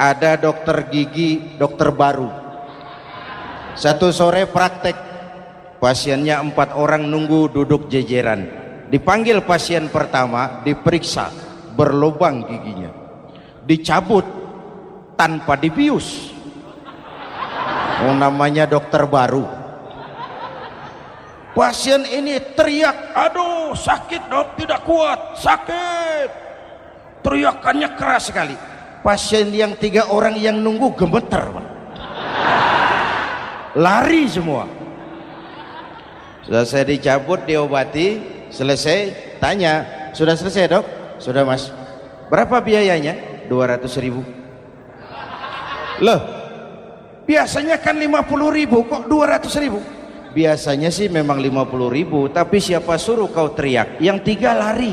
Ada dokter gigi, dokter baru. Satu sore praktek, pasiennya 4 orang nunggu duduk jejeran. Dipanggil pasien pertama, diperiksa, berlubang giginya, dicabut tanpa dibius. Oh, namanya dokter baru. Pasien ini teriak, aduh sakit dok, tidak kuat, sakit. Teriakannya keras sekali. Pasien yang 3 orang yang nunggu gemeter, lari semua. Sudah saya dicabut, diobati, selesai, tanya, sudah selesai dok? Sudah mas. Berapa biayanya? 200.000. Loh, biasanya kan 50.000, kok 200.000? Biasanya sih memang 50.000, tapi siapa suruh kau teriak? Yang 3 lari.